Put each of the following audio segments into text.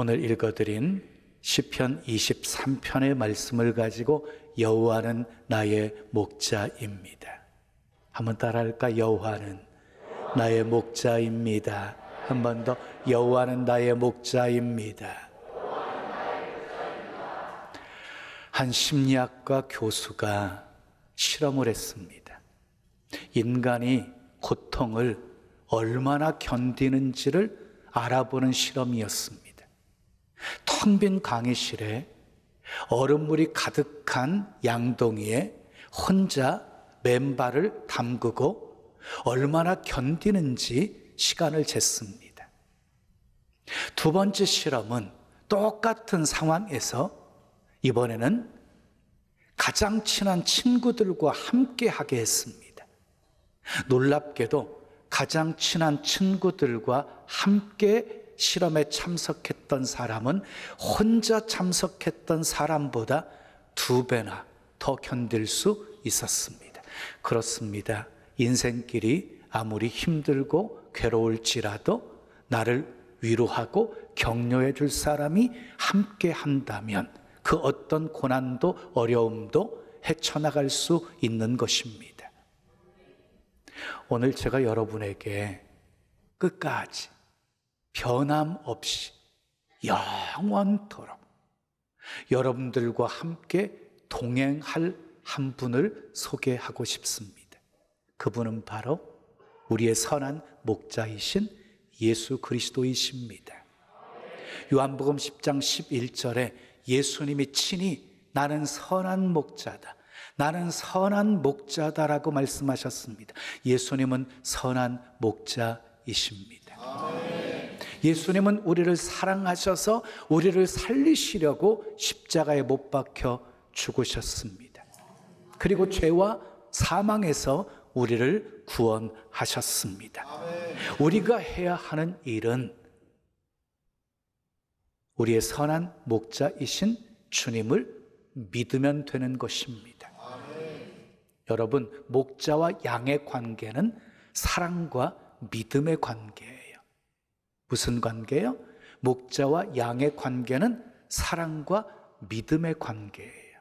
오늘 읽어드린 시편 23편의 말씀을 가지고 여호와는 나의 목자입니다. 한번 따라할까? 여호와는 나의 목자입니다. 한 번 더, 여호와는 나의 목자입니다. 한 심리학과 교수가 실험을 했습니다. 인간이 고통을 얼마나 견디는지를 알아보는 실험이었습니다. 텅 빈 강의실에 얼음물이 가득한 양동이에 혼자 맨발을 담그고 얼마나 견디는지 시간을 쟀습니다. 두 번째 실험은 똑같은 상황에서 이번에는 가장 친한 친구들과 함께 하게 했습니다. 놀랍게도 가장 친한 친구들과 함께 실험에 참석했던 사람은 혼자 참석했던 사람보다 2배나 더 견딜 수 있었습니다. 그렇습니다. 인생길이 아무리 힘들고 괴로울지라도 나를 위로하고 격려해 줄 사람이 함께 한다면 그 어떤 고난도 어려움도 헤쳐나갈 수 있는 것입니다. 오늘 제가 여러분에게 끝까지 변함없이 영원토록 여러분들과 함께 동행할 한 분을 소개하고 싶습니다. 그분은 바로 우리의 선한 목자이신 예수 그리스도이십니다. 요한복음 10장 11절에 예수님이 친히 나는 선한 목자다, 나는 선한 목자다라고 말씀하셨습니다. 예수님은 선한 목자이십니다. 예수님은 우리를 사랑하셔서 우리를 살리시려고 십자가에 못 박혀 죽으셨습니다. 그리고 죄와 사망에서 우리를 구원하셨습니다. 우리가 해야 하는 일은 우리의 선한 목자이신 주님을 믿으면 되는 것입니다. 여러분, 목자와 양의 관계는 사랑과 믿음의 관계예요. 무슨 관계예요? 목자와 양의 관계는 사랑과 믿음의 관계예요.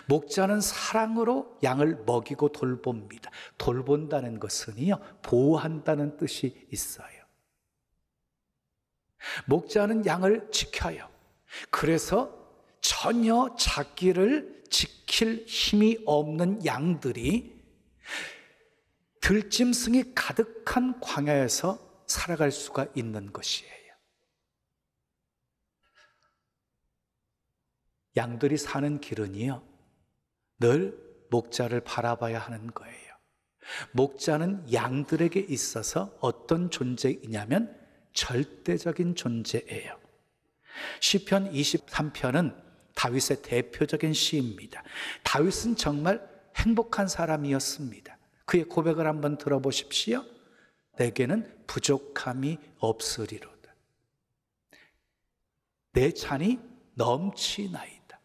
목자는 사랑으로 양을 먹이고 돌봅니다. 돌본다는 것은요, 보호한다는 뜻이 있어요. 목자는 양을 지켜요. 그래서 전혀 자기를 지킬 힘이 없는 양들이 들짐승이 가득한 광야에서 살아갈 수가 있는 것이에요. 양들이 사는 길은요, 늘 목자를 바라봐야 하는 거예요. 목자는 양들에게 있어서 어떤 존재이냐면 절대적인 존재예요. 시편 23편은 다윗의 대표적인 시입니다. 다윗은 정말 행복한 사람이었습니다. 그의 고백을 한번 들어보십시오. 내게는 부족함이 없으리로다. 내 잔이 넘치나이다.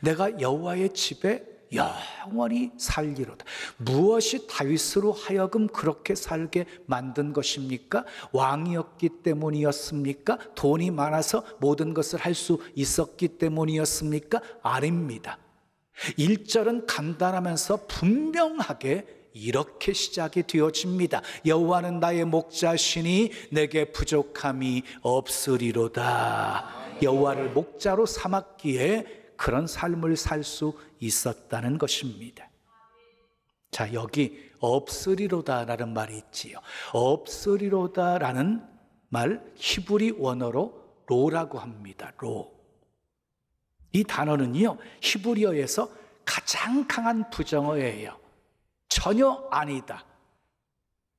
내가 여호와의 집에 영원히 살리로다. 무엇이 다윗으로 하여금 그렇게 살게 만든 것입니까? 왕이었기 때문이었습니까? 돈이 많아서 모든 것을 할 수 있었기 때문이었습니까? 아닙니다. 1절은 간단하면서 분명하게 이렇게 시작이 되어집니다. 여호와는 나의 목자시니 내게 부족함이 없으리로다. 여호와를 목자로 삼았기에 그런 삶을 살 수 있었다는 것입니다. 자, 여기 없으리로다라는 말이 있지요. 없으리로다라는 말 히브리 원어로 로라고 합니다. 로. 이 단어는요, 히브리어에서 가장 강한 부정어예요. 전혀 아니다,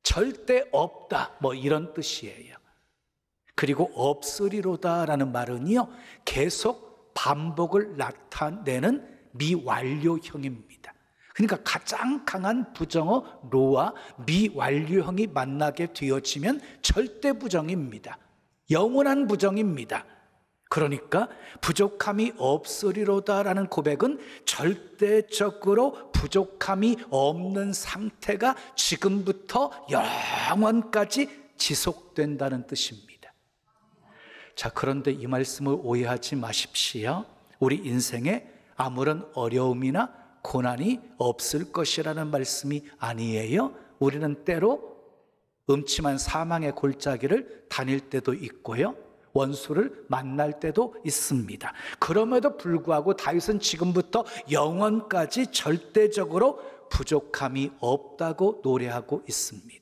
절대 없다, 뭐 이런 뜻이에요. 그리고 없으리로다라는 말은요, 계속 반복을 나타내는 미완료형입니다. 그러니까 가장 강한 부정어 로와 미완료형이 만나게 되어지면 절대 부정입니다. 영원한 부정입니다. 그러니까 부족함이 없으리로다라는 고백은 절대적으로 부족함이 없는 상태가 지금부터 영원까지 지속된다는 뜻입니다. 자, 그런데 이 말씀을 오해하지 마십시오. 우리 인생에 아무런 어려움이나 고난이 없을 것이라는 말씀이 아니에요. 우리는 때로 음침한 사망의 골짜기를 다닐 때도 있고요, 원수를 만날 때도 있습니다. 그럼에도 불구하고 다윗은 지금부터 영원까지 절대적으로 부족함이 없다고 노래하고 있습니다.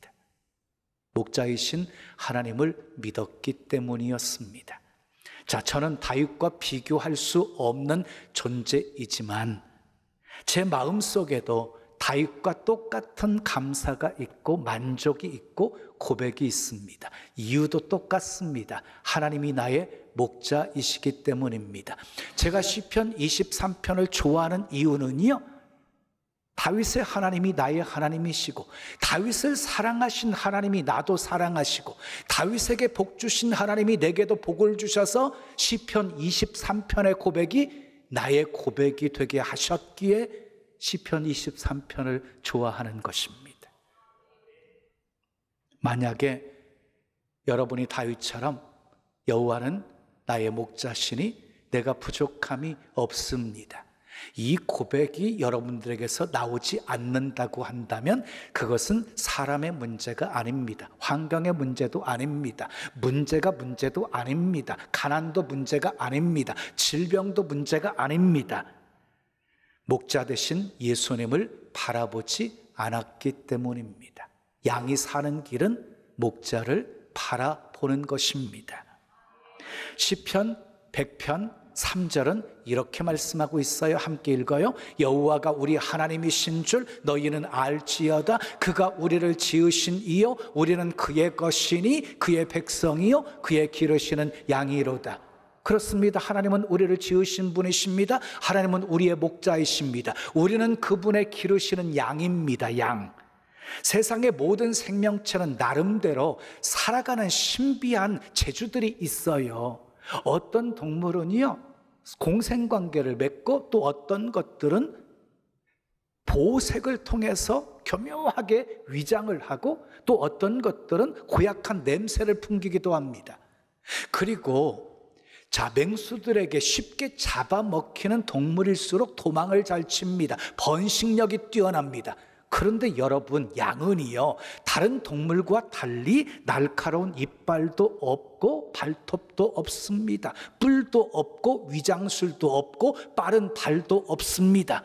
목자이신 하나님을 믿었기 때문이었습니다. 자, 저는 다윗과 비교할 수 없는 존재이지만 제 마음속에도 다윗과 똑같은 감사가 있고 만족이 있고 고백이 있습니다. 이유도 똑같습니다. 하나님이 나의 목자이시기 때문입니다. 제가 시편 23편을 좋아하는 이유는요, 다윗의 하나님이 나의 하나님이시고, 다윗을 사랑하신 하나님이 나도 사랑하시고, 다윗에게 복 주신 하나님이 내게도 복을 주셔서 시편 23편의 고백이 나의 고백이 되게 하셨기에 시편 23편을 좋아하는 것입니다. 만약에 여러분이 다윗처럼 여호와는 나의 목자시니 내가 부족함이 없습니다, 이 고백이 여러분들에게서 나오지 않는다고 한다면 그것은 사람의 문제가 아닙니다. 환경의 문제도 아닙니다. 문제도 아닙니다. 가난도 문제가 아닙니다. 질병도 문제가 아닙니다. 목자 되신 예수님을 바라보지 않았기 때문입니다. 양이 사는 길은 목자를 바라보는 것입니다. 시편 100편 3절은 이렇게 말씀하고 있어요. 함께 읽어요. 여호와가 우리 하나님이신 줄 너희는 알지어다. 그가 우리를 지으신 이요 우리는 그의 것이니 그의 백성이요 그의 기르시는 양이로다. 그렇습니다. 하나님은 우리를 지으신 분이십니다. 하나님은 우리의 목자이십니다. 우리는 그분의 기르시는 양입니다. 양. 세상의 모든 생명체는 나름대로 살아가는 신비한 재주들이 있어요. 어떤 동물은요, 공생관계를 맺고, 또 어떤 것들은 보호색을 통해서 교묘하게 위장을 하고, 또 어떤 것들은 고약한 냄새를 풍기기도 합니다. 그리고 맹수들에게 쉽게 잡아먹히는 동물일수록 도망을 잘 칩니다. 번식력이 뛰어납니다. 그런데 여러분, 양은요, 다른 동물과 달리 날카로운 이빨도 없고 발톱도 없습니다. 뿔도 없고 위장술도 없고 빠른 발도 없습니다.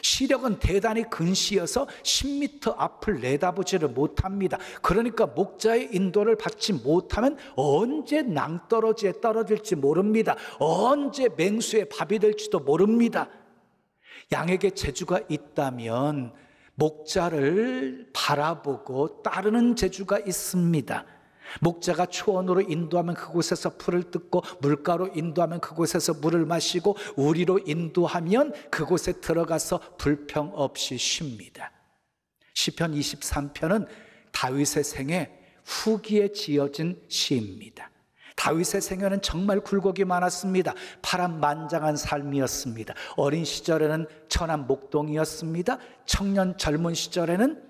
시력은 대단히 근시여서 10m 앞을 내다보지를 못합니다. 그러니까 목자의 인도를 받지 못하면 언제 낭떠러지에 떨어질지 모릅니다. 언제 맹수의 밥이 될지도 모릅니다. 양에게 재주가 있다면 목자를 바라보고 따르는 재주가 있습니다. 목자가 초원으로 인도하면 그곳에서 풀을 뜯고, 물가로 인도하면 그곳에서 물을 마시고, 우리로 인도하면 그곳에 들어가서 불평 없이 쉽니다. 시편 23편은 다윗의 생애 후기에 지어진 시입니다. 다윗의 생애는 정말 굴곡이 많았습니다. 파란만장한 삶이었습니다. 어린 시절에는 천한 목동이었습니다. 청년 젊은 시절에는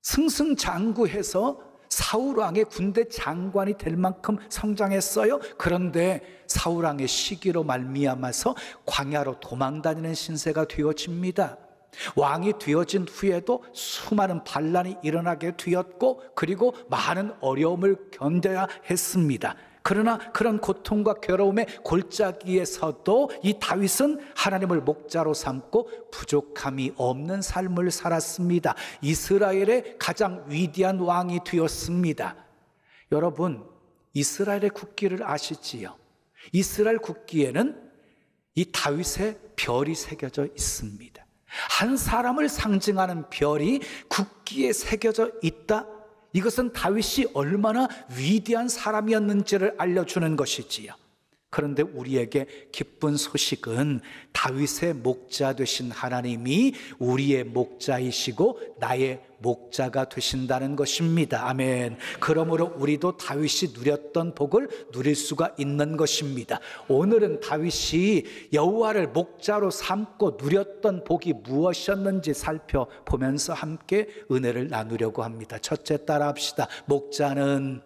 승승장구해서 사울왕의 군대 장관이 될 만큼 성장했어요. 그런데 사울왕의 시기로 말미암아서 광야로 도망다니는 신세가 되어집니다. 왕이 되어진 후에도 수많은 반란이 일어나게 되었고, 그리고 많은 어려움을 견뎌야 했습니다. 그러나 그런 고통과 괴로움의 골짜기에서도 이 다윗은 하나님을 목자로 삼고 부족함이 없는 삶을 살았습니다. 이스라엘의 가장 위대한 왕이 되었습니다. 여러분, 이스라엘의 국기를 아시지요? 이스라엘 국기에는 이 다윗의 별이 새겨져 있습니다. 한 사람을 상징하는 별이 국기에 새겨져 있다? 이것은 다윗이 얼마나 위대한 사람이었는지를 알려주는 것이지요. 그런데 우리에게 기쁜 소식은 다윗의 목자 되신 하나님이 우리의 목자이시고 나의 목자가 되신다는 것입니다. 아멘. 그러므로 우리도 다윗이 누렸던 복을 누릴 수가 있는 것입니다. 오늘은 다윗이 여호와를 목자로 삼고 누렸던 복이 무엇이었는지 살펴보면서 함께 은혜를 나누려고 합니다. 첫째, 따라 합시다. 목자는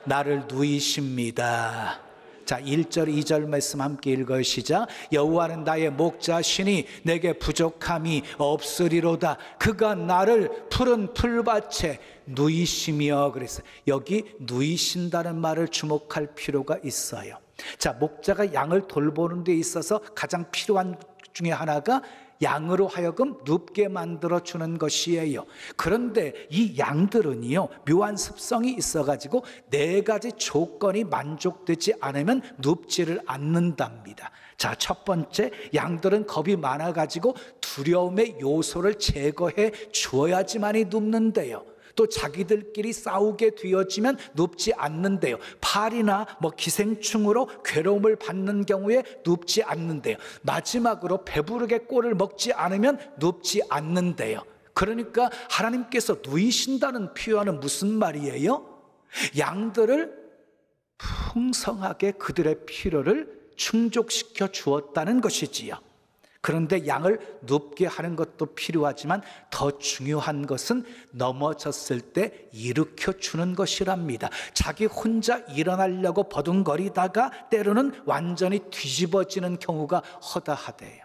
나를 누이십니다. 자, 1절 2절 말씀 함께 읽어요. 시작. 여호와는 나의 목자시니 내게 부족함이 없으리로다. 그가 나를 푸른 풀밭에 누이시며. 그래서 여기 누이신다는 말을 주목할 필요가 있어요. 자, 목자가 양을 돌보는 데 있어서 가장 필요한 중에 하나가 양으로 하여금 눕게 만들어 주는 것이에요. 그런데 이 양들은요, 묘한 습성이 있어가지고 4가지 조건이 만족되지 않으면 눕지를 않는답니다. 자, 첫 번째, 양들은 겁이 많아가지고 두려움의 요소를 제거해 주어야지만이 눕는데요. 또 자기들끼리 싸우게 되어지면 눕지 않는데요. 팔이나 기생충으로 괴로움을 받는 경우에 눕지 않는데요. 마지막으로 배부르게 꼴을 먹지 않으면 눕지 않는데요. 그러니까 하나님께서 누이신다는 표현은 무슨 말이에요? 양들을 풍성하게 그들의 필요를 충족시켜 주었다는 것이지요. 그런데 양을 눕게 하는 것도 필요하지만 더 중요한 것은 넘어졌을 때 일으켜 주는 것이랍니다. 자기 혼자 일어나려고 버둥거리다가 때로는 완전히 뒤집어지는 경우가 허다하대요.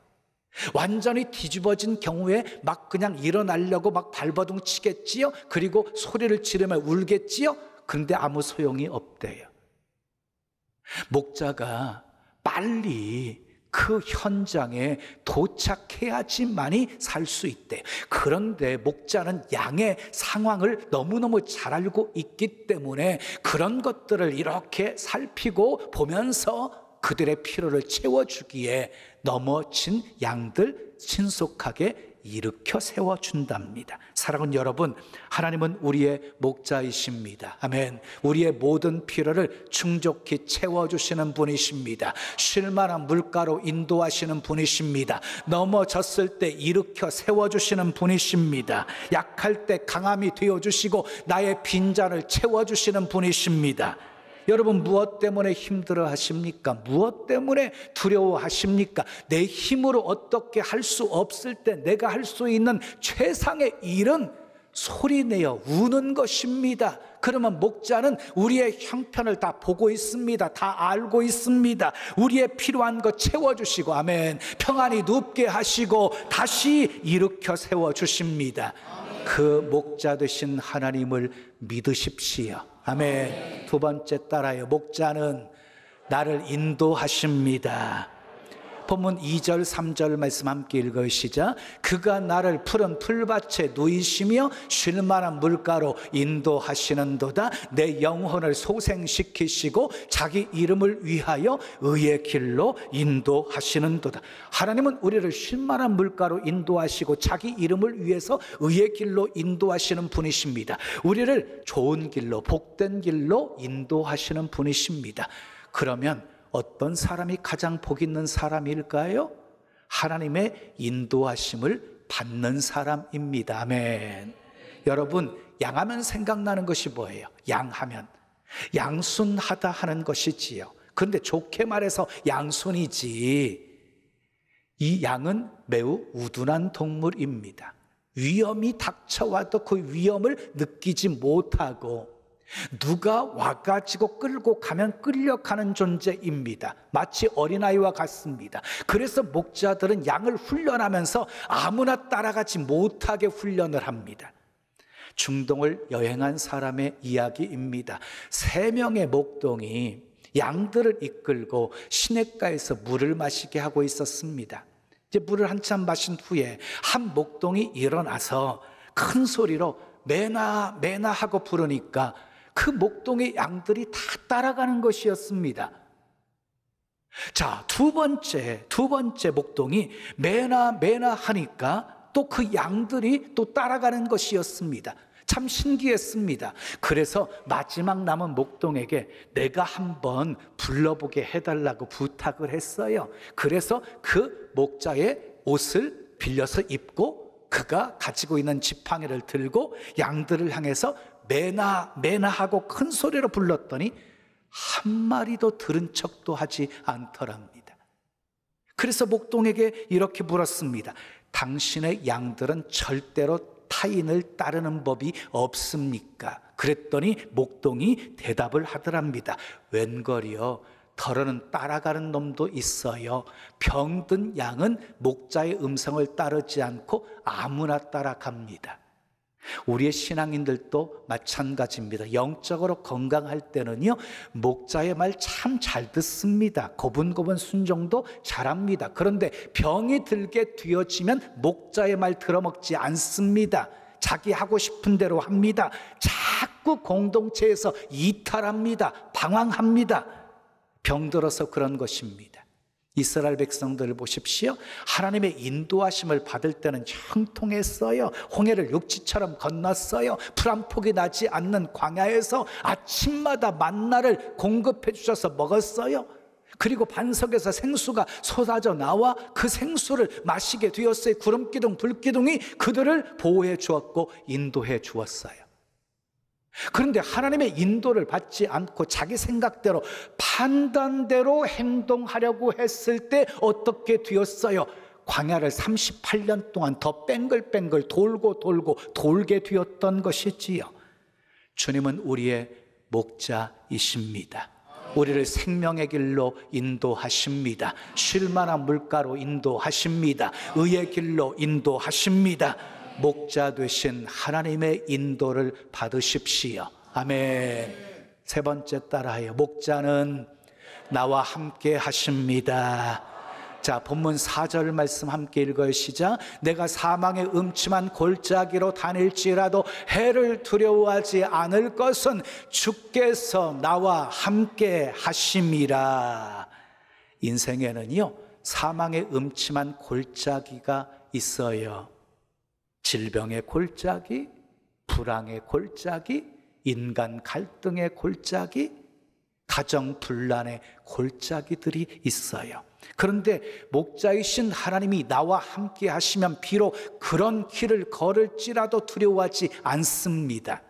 완전히 뒤집어진 경우에 막 그냥 일어나려고 막 발버둥 치겠지요. 그리고 소리를 지르며 울겠지요. 그런데 아무 소용이 없대요. 목자가 빨리 그 현장에 도착해야지만이 살 수 있대. 그런데 목자는 양의 상황을 너무너무 잘 알고 있기 때문에 그런 것들을 이렇게 살피고 보면서 그들의 필요를 채워주기에 넘어진 양들 신속하게 일으켜 세워준답니다. 사랑하는 여러분, 하나님은 우리의 목자이십니다. 아멘. 우리의 모든 필요를 충족히 채워주시는 분이십니다. 쉴만한 물가로 인도하시는 분이십니다. 넘어졌을 때 일으켜 세워주시는 분이십니다. 약할 때 강함이 되어주시고 나의 빈잔을 채워주시는 분이십니다. 여러분, 무엇 때문에 힘들어 하십니까? 무엇 때문에 두려워하십니까? 내 힘으로 어떻게 할 수 없을 때 내가 할 수 있는 최상의 일은 소리내어 우는 것입니다. 그러면 목자는 우리의 형편을 다 보고 있습니다. 다 알고 있습니다. 우리의 필요한 것 채워주시고, 아멘, 평안히 눕게 하시고 다시 일으켜 세워주십니다. 그 목자 되신 하나님을 믿으십시오. 아멘. 두 번째 따라요. 목자는 나를 인도하십니다. 본문 2절 3절 말씀 함께 읽으시자. 그가 나를 푸른 풀밭에 누이시며 쉴만한 물가로 인도하시는도다. 내 영혼을 소생시키시고 자기 이름을 위하여 의의 길로 인도하시는도다. 하나님은 우리를 쉴만한 물가로 인도하시고 자기 이름을 위해서 의의 길로 인도하시는 분이십니다. 우리를 좋은 길로, 복된 길로 인도하시는 분이십니다. 그러면 어떤 사람이 가장 복 있는 사람일까요? 하나님의 인도하심을 받는 사람입니다. 아멘. 여러분, 양하면 생각나는 것이 뭐예요? 양하면 양순하다 하는 것이지요. 그런데 좋게 말해서 양순이지, 이 양은 매우 우둔한 동물입니다. 위험이 닥쳐와도 그 위험을 느끼지 못하고 누가 와가지고 끌고 가면 끌려가는 존재입니다. 마치 어린아이와 같습니다. 그래서 목자들은 양을 훈련하면서 아무나 따라가지 못하게 훈련을 합니다. 중동을 여행한 사람의 이야기입니다. 3명의 목동이 양들을 이끌고 시냇가에서 물을 마시게 하고 있었습니다. 이제 물을 한참 마신 후에 한 목동이 일어나서 큰 소리로 메나 메나 하고 부르니까 그 목동의 양들이 다 따라가는 것이었습니다. 자, 두 번째 목동이 메나 메나 하니까 또 그 양들이 또 따라가는 것이었습니다. 참 신기했습니다. 그래서 마지막 남은 목동에게 내가 한번 불러보게 해달라고 부탁을 했어요. 그래서 그 목자의 옷을 빌려서 입고 그가 가지고 있는 지팡이를 들고 양들을 향해서 메나 메나 하고 큰 소리로 불렀더니 한 마리도 들은 척도 하지 않더랍니다. 그래서 목동에게 이렇게 물었습니다. 당신의 양들은 절대로 타인을 따르는 법이 없습니까? 그랬더니 목동이 대답을 하더랍니다. 웬걸이요, 더러는 따라가는 놈도 있어요. 병든 양은 목자의 음성을 따르지 않고 아무나 따라갑니다. 우리의 신앙인들도 마찬가지입니다. 영적으로 건강할 때는요, 목자의 말 참 잘 듣습니다. 고분고분 순종도 잘합니다. 그런데 병이 들게 되어지면 목자의 말 들어먹지 않습니다. 자기 하고 싶은 대로 합니다. 자꾸 공동체에서 이탈합니다. 방황합니다. 병들어서 그런 것입니다. 이스라엘 백성들을 보십시오. 하나님의 인도하심을 받을 때는 형통했어요. 홍해를 육지처럼 건넜어요. 풀 한 폭이 나지 않는 광야에서 아침마다 만나를 공급해 주셔서 먹었어요. 그리고 반석에서 생수가 쏟아져 나와 그 생수를 마시게 되었어요. 구름기둥, 불기둥이 그들을 보호해 주었고 인도해 주었어요. 그런데 하나님의 인도를 받지 않고 자기 생각대로 판단대로 행동하려고 했을 때 어떻게 되었어요? 광야를 38년 동안 더 뱅글뱅글 돌고 돌게 되었던 것이지요. 주님은 우리의 목자이십니다. 우리를 생명의 길로 인도하십니다. 쉴만한 물가로 인도하십니다. 의의 길로 인도하십니다. 목자 되신 하나님의 인도를 받으십시오. 아멘. 세 번째 따라해요. 목자는 나와 함께 하십니다. 자, 본문 4절 말씀 함께 읽어요. 시작. 내가 사망의 음침한 골짜기로 다닐지라도 해를 두려워하지 않을 것은 주께서 나와 함께 하심이라. 인생에는요, 사망의 음침한 골짜기가 있어요. 질병의 골짜기, 불황의 골짜기, 인간 갈등의 골짜기, 가정 분란의 골짜기들이 있어요. 그런데 목자이신 하나님이 나와 함께 하시면 비록 그런 길을 걸을지라도 두려워하지 않습니다.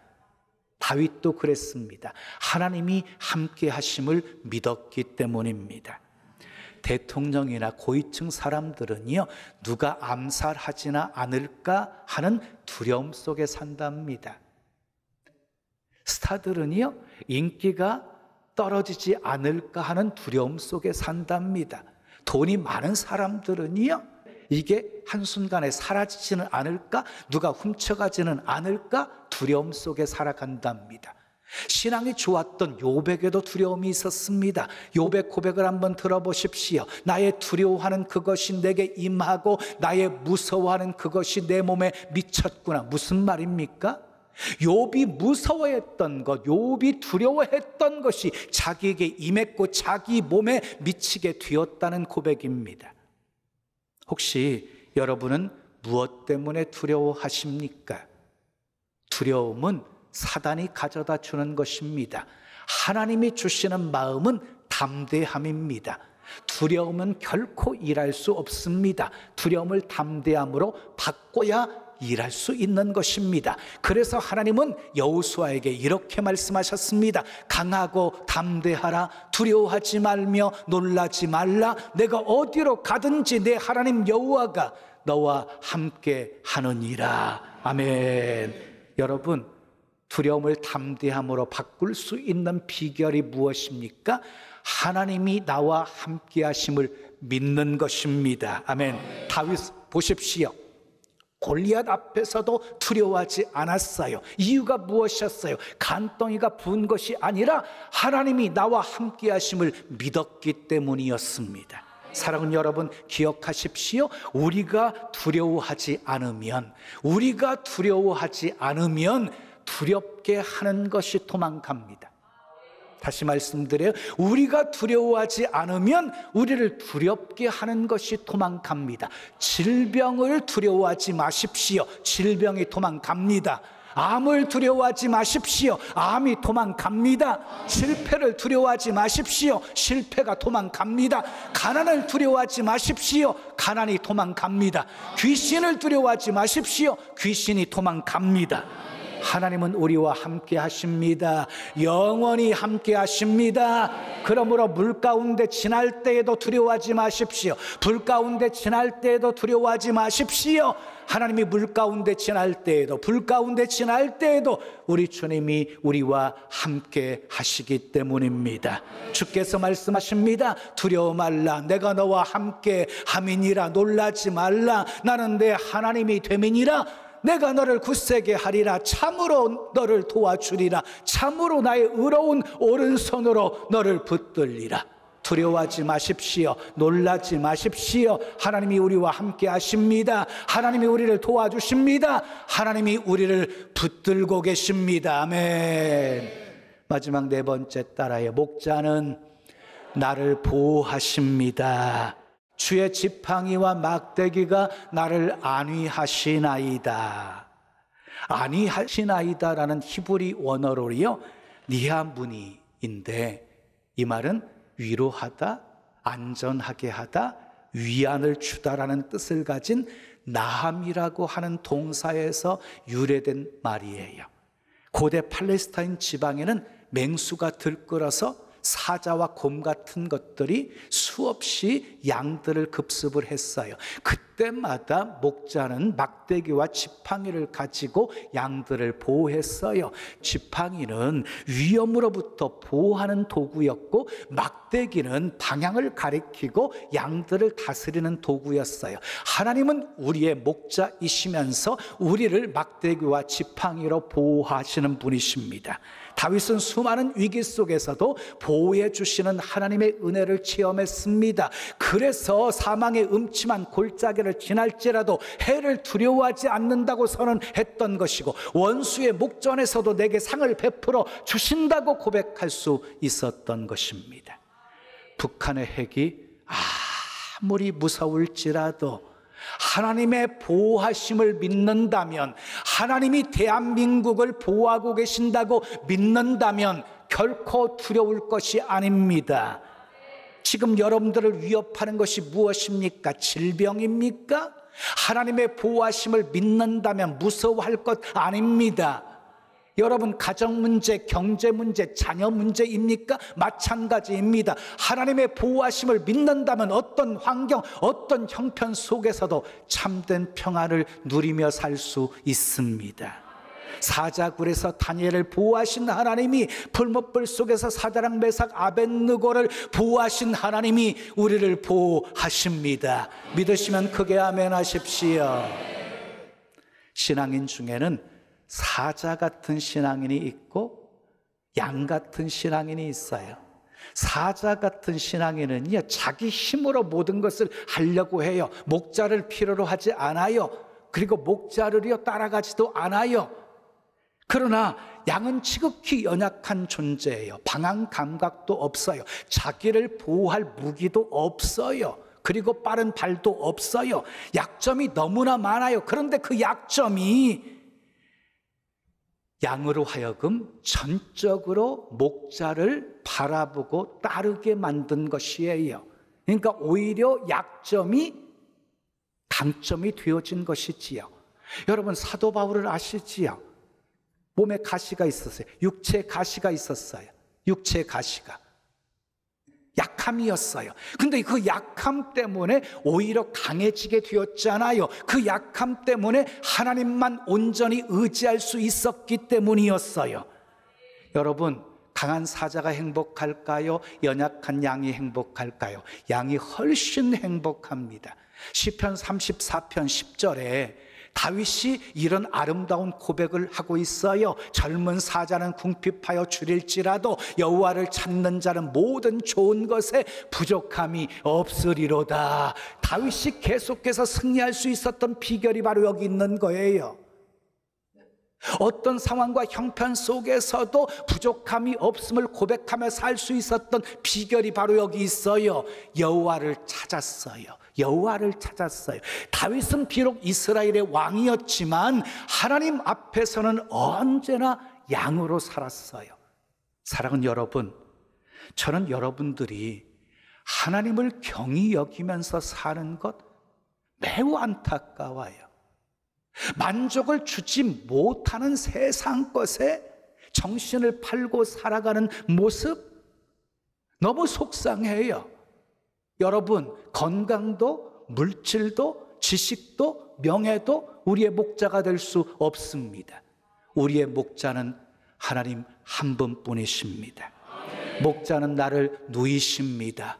다윗도 그랬습니다. 하나님이 함께 하심을 믿었기 때문입니다. 대통령이나 고위층 사람들은요, 누가 암살하지나 않을까 하는 두려움 속에 산답니다. 스타들은요, 인기가 떨어지지 않을까 하는 두려움 속에 산답니다. 돈이 많은 사람들은요, 이게 한순간에 사라지지는 않을까, 누가 훔쳐가지는 않을까 두려움 속에 살아간답니다. 신앙이 좋았던 욥에게도 두려움이 있었습니다. 욥의 고백을 한번 들어보십시오. 나의 두려워하는 그것이 내게 임하고 나의 무서워하는 그것이 내 몸에 미쳤구나. 무슨 말입니까? 욥이 무서워했던 것, 욥이 두려워했던 것이 자기에게 임했고 자기 몸에 미치게 되었다는 고백입니다. 혹시 여러분은 무엇 때문에 두려워하십니까? 두려움은 사단이 가져다 주는 것입니다. 하나님이 주시는 마음은 담대함입니다. 두려움은 결코 일할 수 없습니다. 두려움을 담대함으로 바꿔야 일할 수 있는 것입니다. 그래서 하나님은 여호수아에게 이렇게 말씀하셨습니다. 강하고 담대하라. 두려워하지 말며 놀라지 말라. 내가 어디로 가든지 내 하나님 여호와가 너와 함께 하느니라. 아멘. 여러분, 두려움을 담대함으로 바꿀 수 있는 비결이 무엇입니까? 하나님이 나와 함께 하심을 믿는 것입니다. 아멘. 다윗 보십시오. 골리앗 앞에서도 두려워하지 않았어요. 이유가 무엇이었어요? 간덩이가 부은 것이 아니라 하나님이 나와 함께 하심을 믿었기 때문이었습니다. 사랑하는 여러분, 기억하십시오. 우리가 두려워하지 않으면 두렵게 하는 것이 도망갑니다. 다시 말씀드려요. 우리가 두려워하지 않으면 우리를 두렵게 하는 것이 도망갑니다. 질병을 두려워하지 마십시오. 질병이 도망갑니다. 암을 두려워하지 마십시오. 암이 도망갑니다. 실패를 두려워하지 마십시오. 실패가 도망갑니다. 가난을 두려워하지 마십시오. 가난이 도망갑니다. 귀신을 두려워하지 마십시오. 귀신이 도망갑니다. 하나님은 우리와 함께 하십니다. 영원히 함께 하십니다. 그러므로 물 가운데 지날 때에도 두려워하지 마십시오. 불 가운데 지날 때에도 두려워하지 마십시오. 하나님이 물 가운데 지날 때에도 불 가운데 지날 때에도 우리 주님이 우리와 함께 하시기 때문입니다. 주께서 말씀하십니다. 두려워 말라. 내가 너와 함께 함이니라. 놀라지 말라. 나는 내 하나님이 됨이니라. 내가 너를 굳세게 하리라. 참으로 너를 도와주리라. 참으로 나의 의로운 오른손으로 너를 붙들리라. 두려워하지 마십시오. 놀라지 마십시오. 하나님이 우리와 함께 하십니다. 하나님이 우리를 도와주십니다. 하나님이 우리를 붙들고 계십니다. 아멘. 마지막 네 번째 따라요. 목자는 나를 보호하십니다. 주의 지팡이와 막대기가 나를 안위하시나이다. 안위하시나이다라는 히브리 원어로요, 니하무니인데 이 말은 위로하다, 안전하게 하다, 위안을 주다라는 뜻을 가진 나함이라고 하는 동사에서 유래된 말이에요. 고대 팔레스타인 지방에는 맹수가 들끓어서 사자와 곰 같은 것들이 수없이 양들을 급습을 했어요. 그때마다 목자는 막대기와 지팡이를 가지고 양들을 보호했어요. 지팡이는 위험으로부터 보호하는 도구였고, 막대기는 방향을 가리키고 양들을 다스리는 도구였어요. 하나님은 우리의 목자이시면서 우리를 막대기와 지팡이로 보호하시는 분이십니다. 다윗은 수많은 위기 속에서도 보호해 주시는 하나님의 은혜를 체험했습니다. 그래서 사망의 음침한 골짜기를 지날지라도 해를 두려워하지 않는다고 선언했던 것이고, 원수의 목전에서도 내게 상을 베풀어 주신다고 고백할 수 있었던 것입니다. 북한의 핵이 아무리 무서울지라도 하나님의 보호하심을 믿는다면, 하나님이 대한민국을 보호하고 계신다고 믿는다면 결코 두려울 것이 아닙니다. 지금 여러분들을 위협하는 것이 무엇입니까? 질병입니까? 하나님의 보호하심을 믿는다면 무서워할 것 아닙니다. 여러분, 가정 문제, 경제 문제, 자녀 문제입니까? 마찬가지입니다. 하나님의 보호하심을 믿는다면 어떤 환경, 어떤 형편 속에서도 참된 평화를 누리며 살 수 있습니다. 사자굴에서 다니엘을 보호하신 하나님이, 풀무불 속에서 사드락 메삭 아벳느고를 보호하신 하나님이 우리를 보호하십니다. 믿으시면 크게 아멘 하십시오. 신앙인 중에는 사자 같은 신앙인이 있고 양 같은 신앙인이 있어요. 사자 같은 신앙인은요, 자기 힘으로 모든 것을 하려고 해요. 목자를 필요로 하지 않아요. 그리고 목자를요 따라가지도 않아요. 그러나 양은 지극히 연약한 존재예요. 방황 감각도 없어요. 자기를 보호할 무기도 없어요. 그리고 빠른 발도 없어요. 약점이 너무나 많아요. 그런데 그 약점이 양으로 하여금 전적으로 목자를 바라보고 따르게 만든 것이에요. 그러니까 오히려 약점이 강점이 되어진 것이지요. 여러분, 사도 바울을 아시지요? 몸에 가시가 있었어요. 육체에 가시가 있었어요. 육체에 가시가 약함이었어요. 근데 그 약함 때문에 오히려 강해지게 되었잖아요. 그 약함 때문에 하나님만 온전히 의지할 수 있었기 때문이었어요. 여러분, 강한 사자가 행복할까요? 연약한 양이 행복할까요? 양이 훨씬 행복합니다. 시편 34편 10절에 다윗이 이런 아름다운 고백을 하고 있어요. 젊은 사자는 궁핍하여 줄일지라도 여호와를 찾는 자는 모든 좋은 것에 부족함이 없으리로다. 다윗이 계속해서 승리할 수 있었던 비결이 바로 여기 있는 거예요. 어떤 상황과 형편 속에서도 부족함이 없음을 고백하며 살 수 있었던 비결이 바로 여기 있어요. 여호와를 찾았어요. 여호와를 찾았어요. 다윗은 비록 이스라엘의 왕이었지만 하나님 앞에서는 언제나 양으로 살았어요. 사랑하는 여러분, 저는 여러분들이 하나님을 경히 여기면서 사는 것 매우 안타까워요. 만족을 주지 못하는 세상 것에 정신을 팔고 살아가는 모습 너무 속상해요. 여러분, 건강도 물질도 지식도 명예도 우리의 목자가 될 수 없습니다. 우리의 목자는 하나님 한 분뿐이십니다. 목자는 나를 누이십니다.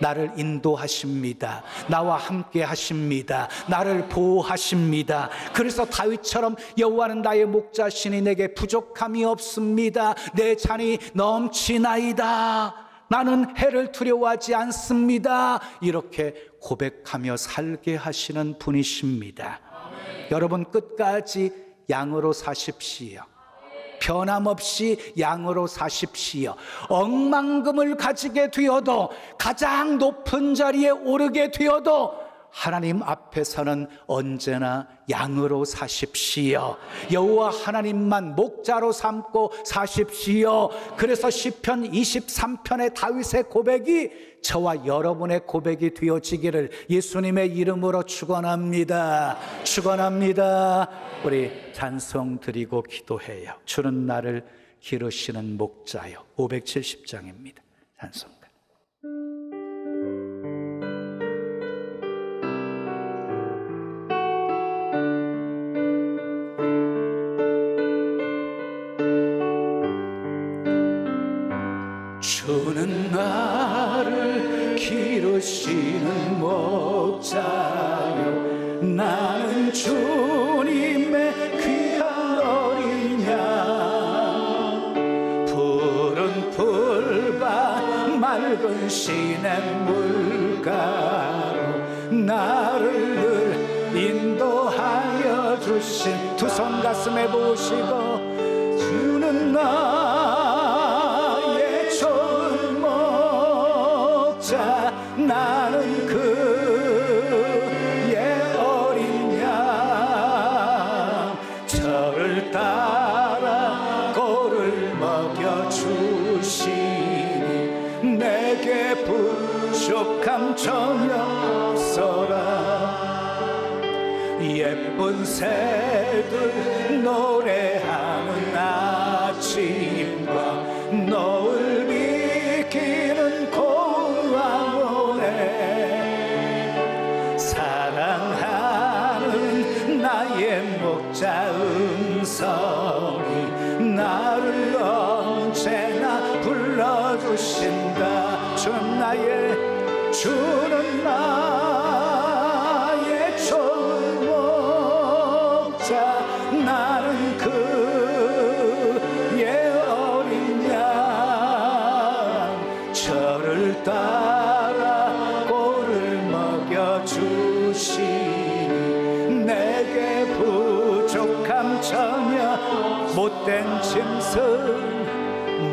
나를 인도하십니다. 나와 함께 하십니다. 나를 보호하십니다. 그래서 다윗처럼 여호와는 나의 목자시니 내게 부족함이 없습니다. 내 잔이 넘치나이다. 나는 해를 두려워하지 않습니다. 이렇게 고백하며 살게 하시는 분이십니다. 여러분, 끝까지 양으로 사십시오. 변함없이 양으로 사십시오. 억만금을 가지게 되어도, 가장 높은 자리에 오르게 되어도 하나님 앞에서는 언제나 양으로 사십시오. 여호와 하나님만 목자로 삼고 사십시오. 그래서 시편 23편의 다윗의 고백이 저와 여러분의 고백이 되어지기를 예수님의 이름으로 축원합니다. 축원합니다. 우리 찬송 드리고 기도해요. 주는 나를 기르시는 목자요. 570장입니다. 찬송. 주는 나를 기르시는 목자요, 나는 주님의 귀한 어린 양. 푸른 풀밭 맑은 시냇물가로 나를 늘 인도하여 주신, 두 손 가슴에 보시고 주는 나의 좋은 목자, 나는 그의 어린 양. 저를 따라 꼴을 먹여주시니 내게 부족함 전혀 없어라. 예쁜 새들 노래하는 아침과 노을 비키는 고운 왕원에 사랑하는 나의 목자 음성이 나를 언제나 불러주신다. 주는 나의 좋은 목자, 나는 그의 어린 양. 저를 따라 꼴을 먹여주시니 내게 부족함 전혀.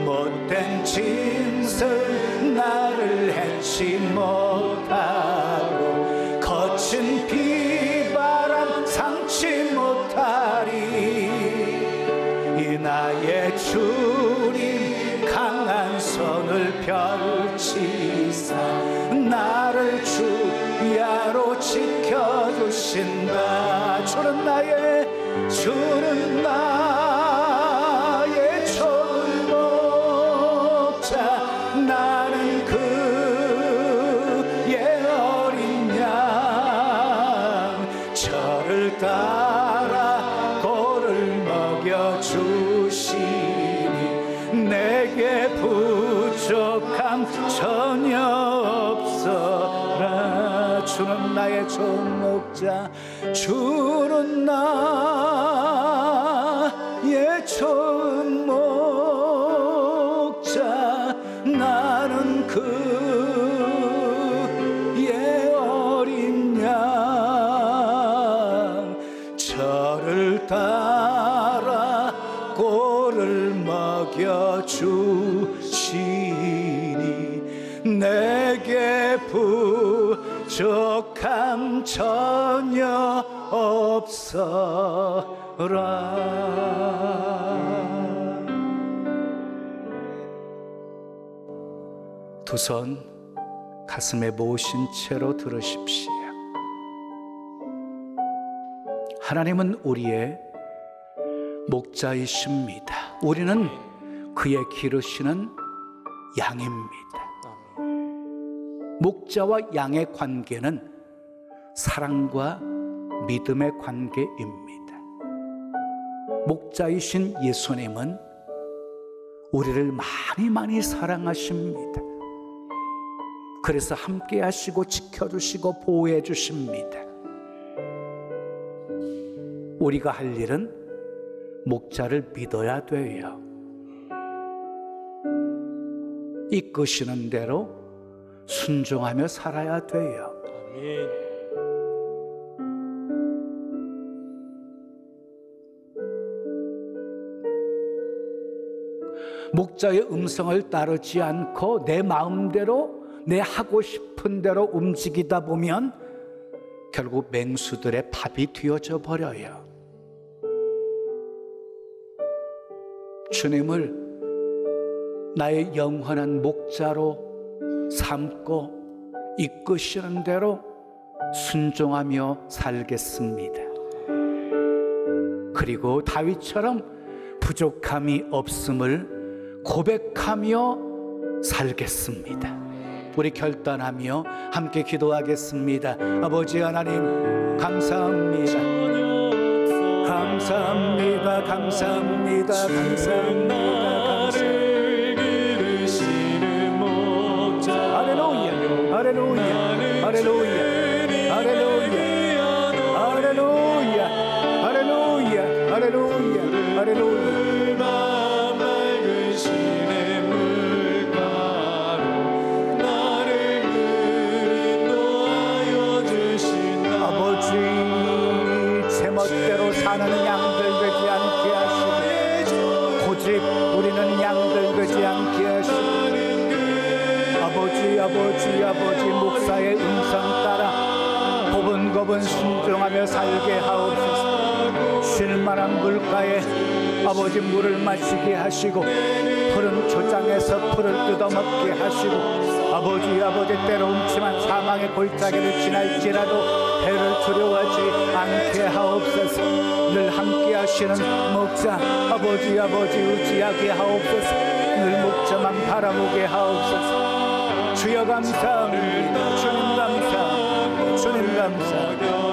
못된 짐승 나를 해치 못하고 거친 비바람 상치 못하리. 이 나의 주님 강한 손을 펼치사 나를 주야로 지켜주신다. 주는 나의 좋은 목자, 나는 그의 어린 양. 저를 따라 꼴을 먹여주시니 내게 부족함 전혀 없어라. 주는 나의 좋은 목자, 주는 나의 좋은 목자, 나는 그의 어린 양. 저를 따라 꼴을 먹여주시니 내게 부족함 전혀 없어라. 두 손 가슴에 모신 채로 들으십시오. 하나님은 우리의 목자이십니다. 우리는 그의 기르시는 양입니다. 목자와 양의 관계는 사랑과 믿음의 관계입니다. 목자이신 예수님은 우리를 많이 사랑하십니다. 그래서 함께 하시고 지켜주시고 보호해 주십니다. 우리가 할 일은 목자를 믿어야 돼요. 이끄시는 대로 순종하며 살아야 돼요. 아멘. 목자의 음성을 따르지 않고 내 마음대로 내 하고 싶은 대로 움직이다 보면 결국 맹수들의 밥이 되어져 버려요. 주님을 나의 영원한 목자로 삼고 이끄시는 대로 순종하며 살겠습니다. 그리고 다윗처럼 부족함이 없음을 고백하며 살겠습니다. 우리 결단하며 함께 기도하겠습니다. 아버지 하나님, 감사합니다. 감사합니다. 감사합니다. 감사합니다. 할렐루야, 할렐루야, 할렐루야, 할렐루야, 할렐루야, 할렐루야, 할렐루야, 할렐루야. 멋대로 사는 양들 되지 않게 하시고, 고집 부리는 양들 되지 않게 하시고, 아버지 목사의 음성 따라 고분고분 순종하며 살게 하옵소서. 쉴만한 물가에 아버지 물을 마시게 하시고, 푸른 초장에서 풀을 뜯어먹게 하시고, 아버지 때로 음침한 사망의 골짜기를 지날지라도 해를 두려워하지 않게 하옵소서. 늘 함께 하시는 목자 아버지 의지하게 하옵소서. 늘 목자만 바라보게 하옵소서. 주여 감사합니다. 주님 감사합니다. 주님 감사합니다.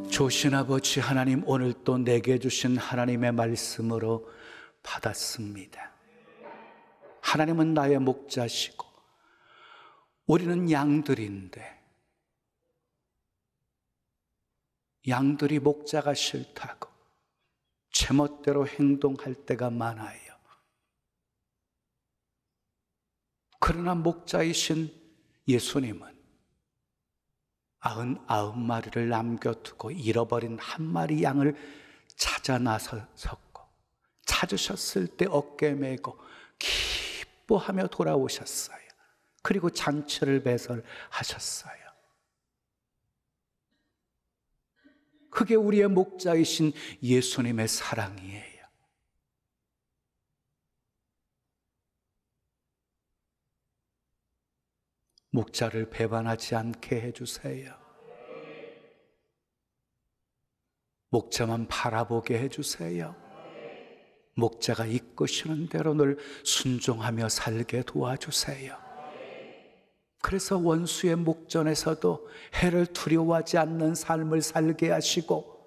조신 아버지 하나님, 오늘 또 내게 주신 하나님의 말씀으로 받았습니다. 하나님은 나의 목자시고 우리는 양들인데, 양들이 목자가 싫다고 제멋대로 행동할 때가 많아요. 그러나 목자이신 예수님은 99마리를 남겨두고 잃어버린 한 마리 양을 찾아 나섰고, 찾으셨을 때 어깨 메고 기뻐하며 돌아오셨어요. 그리고 잔치를 배설하셨어요. 그게 우리의 목자이신 예수님의 사랑이에요. 목자를 배반하지 않게 해주세요. 목자만 바라보게 해주세요. 목자가 이끄시는 대로 늘 순종하며 살게 도와주세요. 그래서 원수의 목전에서도 해를 두려워하지 않는 삶을 살게 하시고,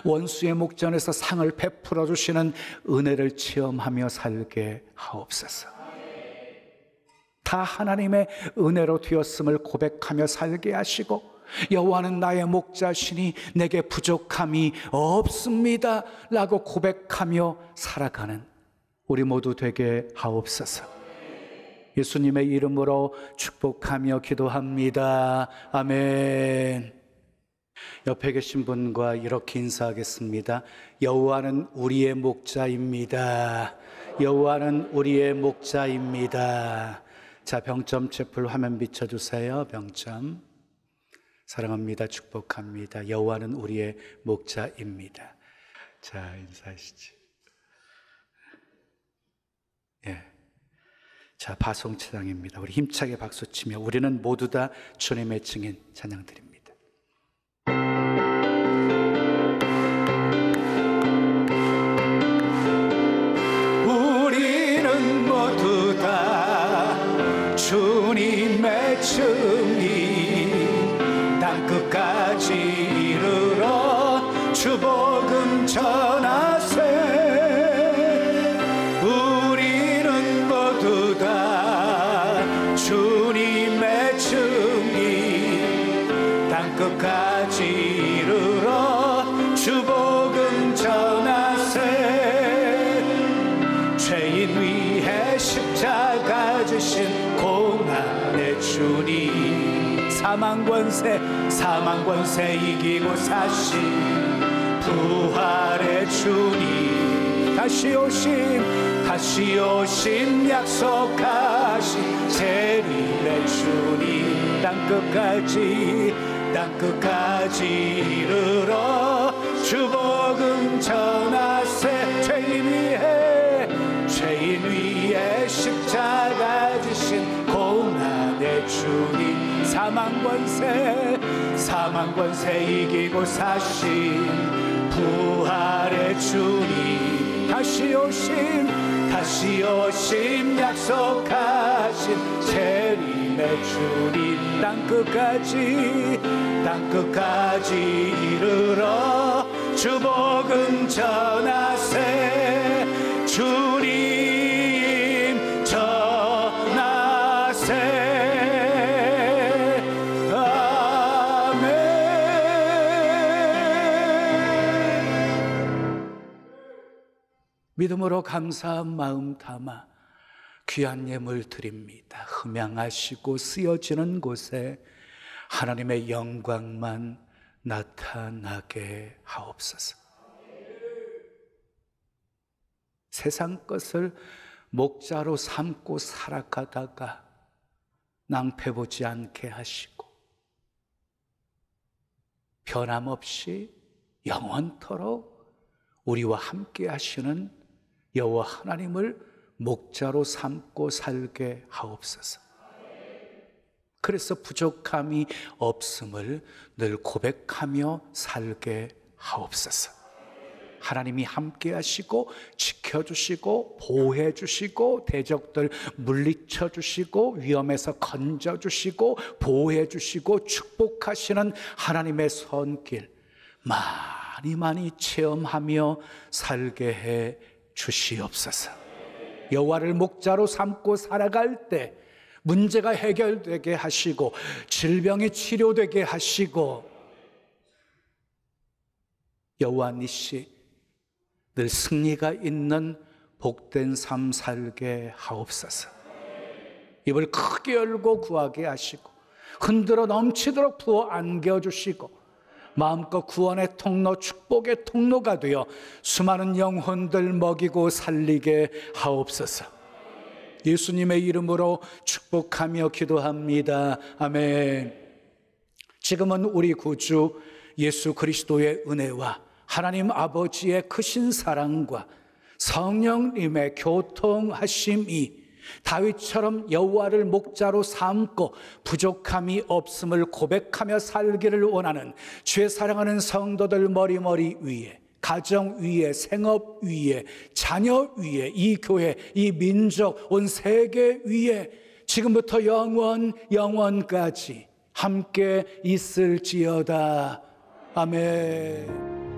원수의 목전에서 상을 베풀어 주시는 은혜를 체험하며 살게 하옵소서. 다 하나님의 은혜로 되었음을 고백하며 살게 하시고, 여호와는 나의 목자시니 내게 부족함이 없습니다 라고 고백하며 살아가는 우리 모두 되게 하옵소서. 예수님의 이름으로 축복하며 기도합니다. 아멘. 옆에 계신 분과 이렇게 인사하겠습니다. 여호와는 우리의 목자입니다. 여호와는 우리의 목자입니다. 자, 병점 채플 화면 비춰주세요. 병점. 사랑합니다. 축복합니다. 여호와는 우리의 목자입니다. 자, 인사하시죠. 예. 자, 바송찬양입니다. 우리 힘차게 박수치며 우리는 모두 다 주님의 증인 찬양드립니다. 우리는 모두 다 주님의 증인, 땅끝까지 이르러 주 복음 전하세. 우리는 모두 다 주님의 증인, 땅끝까지 이르러 주 복음 전하세. 죄인 위해 십자가 지신 고난의 주님, 사망권세 이기고 사신 부활의 주님, 다시 오심 약속하신 재림의 주님, 땅끝까지 이르러 주 복음 전하세. 죄인 위에 십자가 지신 고난의 주님, 사망권세 이기고 사신 부활의 주님, 다시 오심 약속하신 재림의 주님, 땅끝까지 이르러 주 복음 전하세. 주님 전하세. 아멘. 믿음으로 감사한 마음 담아 귀한 예물 드립니다. 흠양하시고 쓰여지는 곳에 하나님의 영광만 나타나게 하옵소서. 세상 것을 목자로 삼고 살아가다가 낭패보지 않게 하시고 변함없이 영원토록 우리와 함께 하시는 여호와 하나님을 목자로 삼고 살게 하옵소서. 그래서 부족함이 없음을 늘 고백하며 살게 하옵소서. 하나님이 함께 하시고 지켜주시고 보호해주시고 대적들 물리쳐주시고 위험에서 건져주시고 보호해주시고 축복하시는 하나님의 손길 많이 체험하며 살게 해 주시옵소서. 여호와를 목자로 삼고 살아갈 때 문제가 해결되게 하시고 질병이 치료되게 하시고 여호와 니시 늘 승리가 있는 복된 삶 살게 하옵소서. 입을 크게 열고 구하게 하시고 흔들어 넘치도록 부어 안겨주시고 마음껏 구원의 통로, 축복의 통로가 되어 수많은 영혼들 먹이고 살리게 하옵소서. 예수님의 이름으로 축복하며 기도합니다. 아멘. 지금은 우리 구주 예수 그리스도의 은혜와 하나님 아버지의 크신 사랑과 성령님의 교통하심이 다윗처럼 여호와를 목자로 삼고 부족함이 없음을 고백하며 살기를 원하는 주의 사랑하는 성도들 머리머리 위에, 가정 위에, 생업 위에, 자녀 위에, 이 교회, 이 민족, 온 세계 위에 지금부터 영원까지 함께 있을지어다. 아멘.